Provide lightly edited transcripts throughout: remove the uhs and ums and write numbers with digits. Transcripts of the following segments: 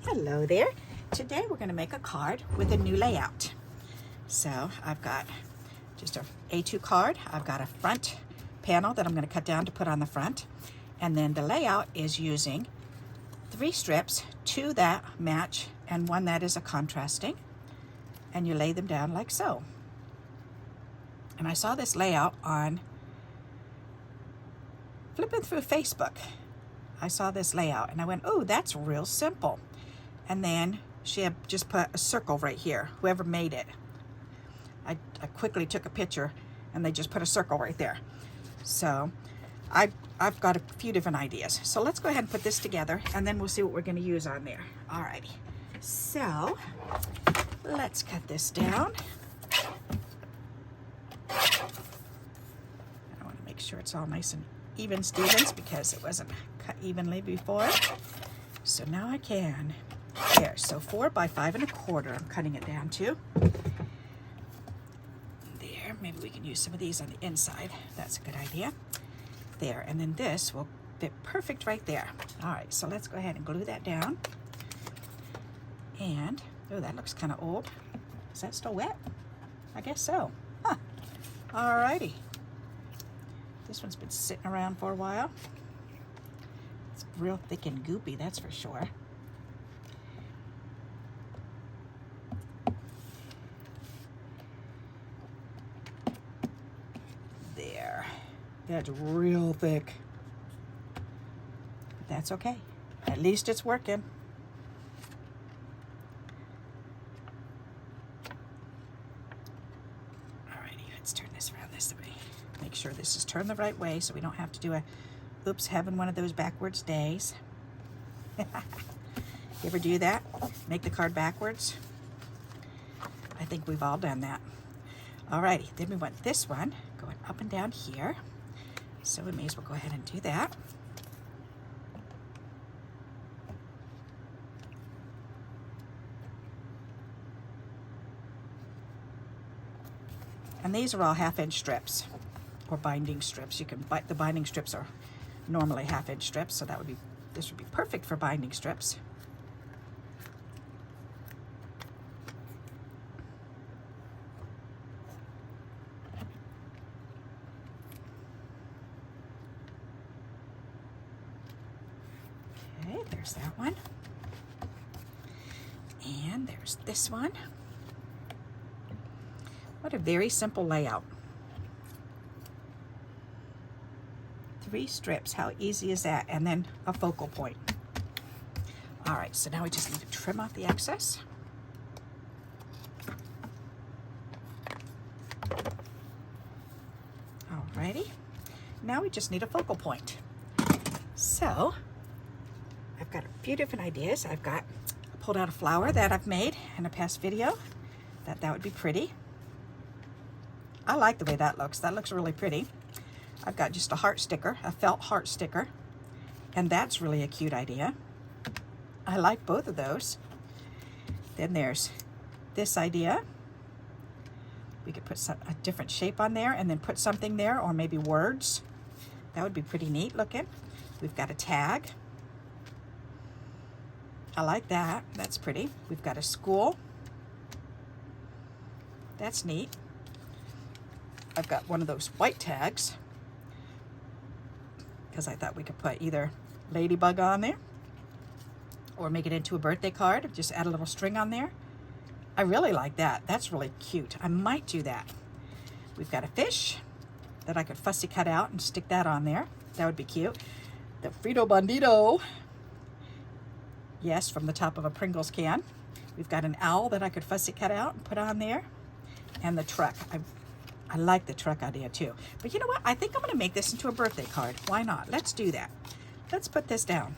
Hello there. Today we're going to make a card with a new layout. So I've got just a A2 card. I've got a front panel that I'm going to cut down to put on the front. And then the layout is using 3 strips, 2 that match and 1 that is a contrasting. And you lay them down like so. And I saw this layout on flipping through Facebook. I saw this layout and I went, oh, that's real simple. And then she had just put a circle right here, whoever made it. I quickly took a picture and they just put a circle right there. So I've got a few different ideas. So let's go ahead and put this together and then we'll see what we're going to use on there. Alrighty. So let's cut this down. I want to make sure it's all nice and even Stevens because it wasn't cut evenly before. So now I can. There, so 4 by 5 1/4 I'm cutting it down to. There, maybe we can use some of these on the inside. That's a good idea. There, and then this will fit perfect right there. All right, so let's go ahead and glue that down. And, oh, that looks kind of old. Is that still wet? I guess so. Huh. All righty. This one's been sitting around for a while. It's real thick and goopy, that's for sure. There. That's real thick. But that's okay. At least it's working. Alrighty, let's turn this around this way. Make sure this is turned the right way so we don't have to do a, oops, having one of those backwards days. You ever do that? Make the card backwards? I think we've all done that. Alrighty, then we want this one going up and down here. So we may as well go ahead and do that. And these are all 1/2-inch strips or binding strips. You can buy, the binding strips are normally 1/2-inch strips, so that would be, this would be perfect for binding strips. Okay, there's that one. And there's this one. What a very simple layout. 3 strips, how easy is that? And then a focal point. All right, so now we just need to trim off the excess. Alrighty, now we just need a focal point. So, I've got a few different ideas. I pulled out a flower that I've made in a past video. That would be pretty. I like the way that looks. That looks really pretty. I've got just a heart sticker, a felt heart sticker, and that's really a cute idea. I like both of those. Then there's this idea. We could put a different shape on there and then put something there, or maybe words. That would be pretty neat looking. We've got a tag. I like that. That's pretty. We've got a school. That's neat. I've got one of those white tags because I thought we could put either ladybug on there or make it into a birthday card. Just add a little string on there. I really like that. That's really cute. I might do that. We've got a fish that I could fussy cut out and stick that on there. That would be cute. The Frito Bandito. Yes, from the top of a Pringles can. We've got an owl that I could fussy cut out and put on there. And the truck. I like the truck idea too. But you know what? I think I'm going to make this into a birthday card. Why not? Let's do that. Let's put this down.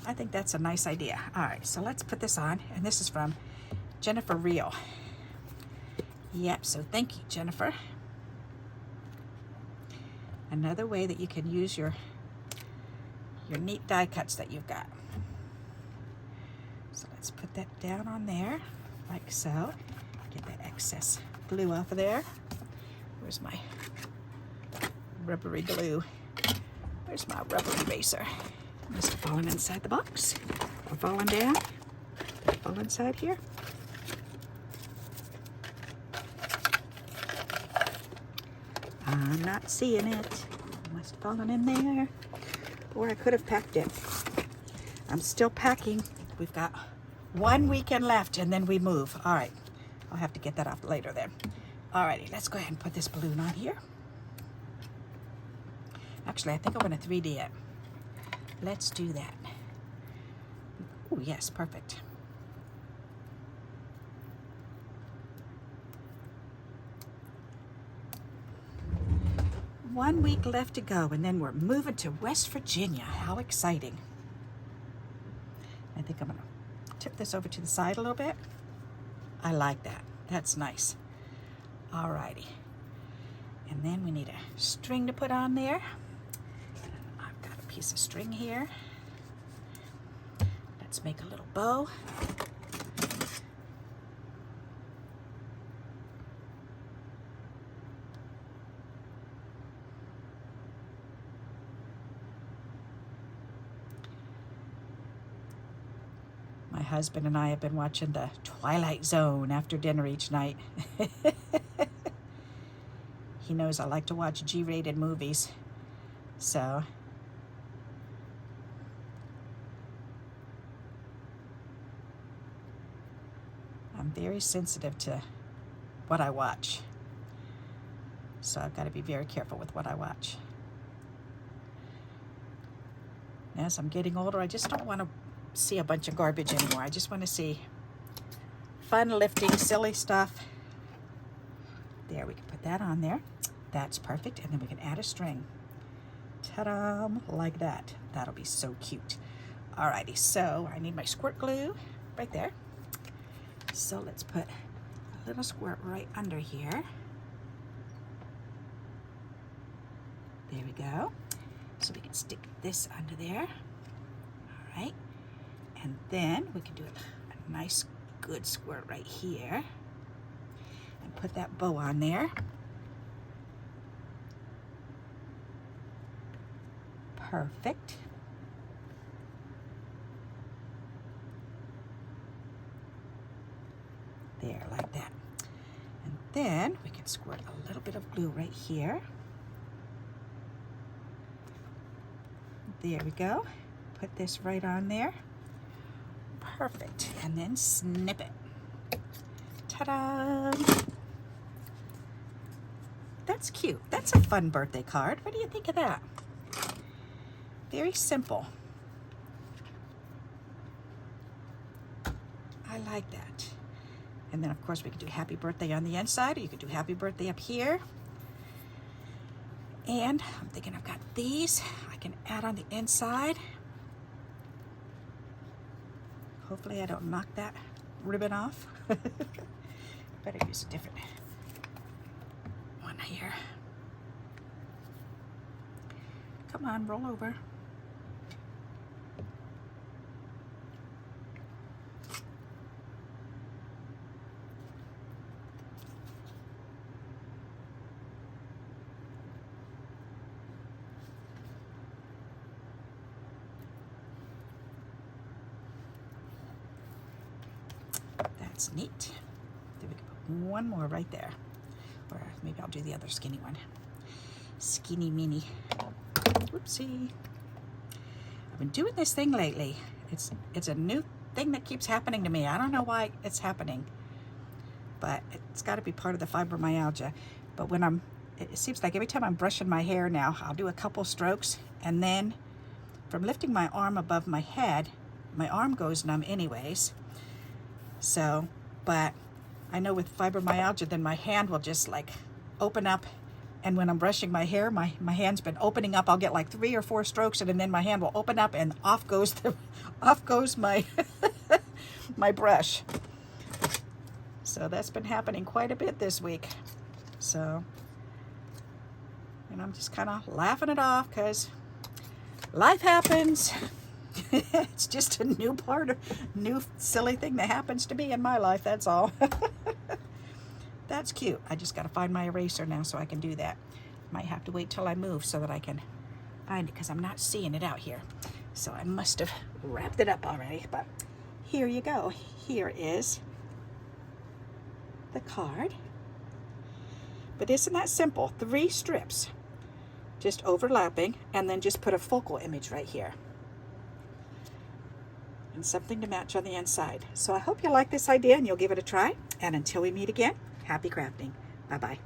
I think that's a nice idea. All right, so let's put this on. And this is from Jennifer Reel. Yep, so thank you, Jennifer. Another way that you can use your neat die cuts that you've got. So let's put that down on there, like so. Get that excess glue off of there. Where's my rubbery glue? Where's my rubber eraser? Must have fallen inside the box or fallen down. fall inside here. I'm not seeing it. It must have fallen in there. Or I could have packed it. I'm still packing. We've got 1 weekend left and then we move. All right. I'll have to get that off later then. Alrighty, let's go ahead and put this balloon on here. Actually, I think I'm going to 3D it. Let's do that. Oh, yes, perfect. One week left to go, and then we're moving to West Virginia. How exciting. I think I'm going to tip this over to the side a little bit. I like that. That's nice. Alrighty. And then we need a string to put on there. I've got a piece of string here. Let's make a little bow. My husband and I have been watching the Twilight Zone after dinner each night. He knows I like to watch G-rated movies, so I'm very sensitive to what I watch. So I've got to be very careful with what I watch. As I'm getting older, I just don't want to see a bunch of garbage anymore. I just want to see fun, lifting, silly stuff. There, we can put that on there. That's perfect. And then we can add a string. Ta-da! Like that. That'll be so cute. Alrighty, so I need my squirt glue right there. So let's put a little squirt right under here. There we go. So we can stick this under there. All right. And then we can do a nice, good squirt right here. And put that bow on there. Perfect. There, like that. And then we can squirt a little bit of glue right here. There we go. Put this right on there. Perfect. And then snip it. Ta-da! That's cute. That's a fun birthday card. What do you think of that? Very simple. I like that. And then of course we could do happy birthday on the inside, or you could do happy birthday up here. And I'm thinking I've got these I can add on the inside. Hopefully I don't knock that ribbon off. Better use a different one here. Come on, roll over. That's neat. Then we can put one more right there. Or maybe I'll do the other skinny one. Skinny mini. Whoopsie. I've been doing this thing lately. It's a new thing that keeps happening to me. I don't know why it's happening. But it's got to be part of the fibromyalgia. But when it seems like every time I'm brushing my hair now, I'll do a couple strokes, and then from lifting my arm above my head, my arm goes numb anyways. So, but I know with fibromyalgia, then my hand will just like open up, and when I'm brushing my hair, my hand's been opening up. I'll get like 3 or 4 strokes, and then my hand will open up, and off goes my my brush. So that's been happening quite a bit this week. So, and I'm just kind of laughing it off because life happens. It's just a new silly thing that happens to me in my life, that's all. That's cute. I just got to find my eraser now so I can do that. Might have to wait till I move so that I can find it, because I'm not seeing it out here. So I must have wrapped it up already, but here you go. Here is the card. But isn't that simple? 3 strips, just overlapping, and then just put a focal image right here. And something to match on the inside. So I hope you like this idea and you'll give it a try. And until we meet again, happy crafting. Bye-bye.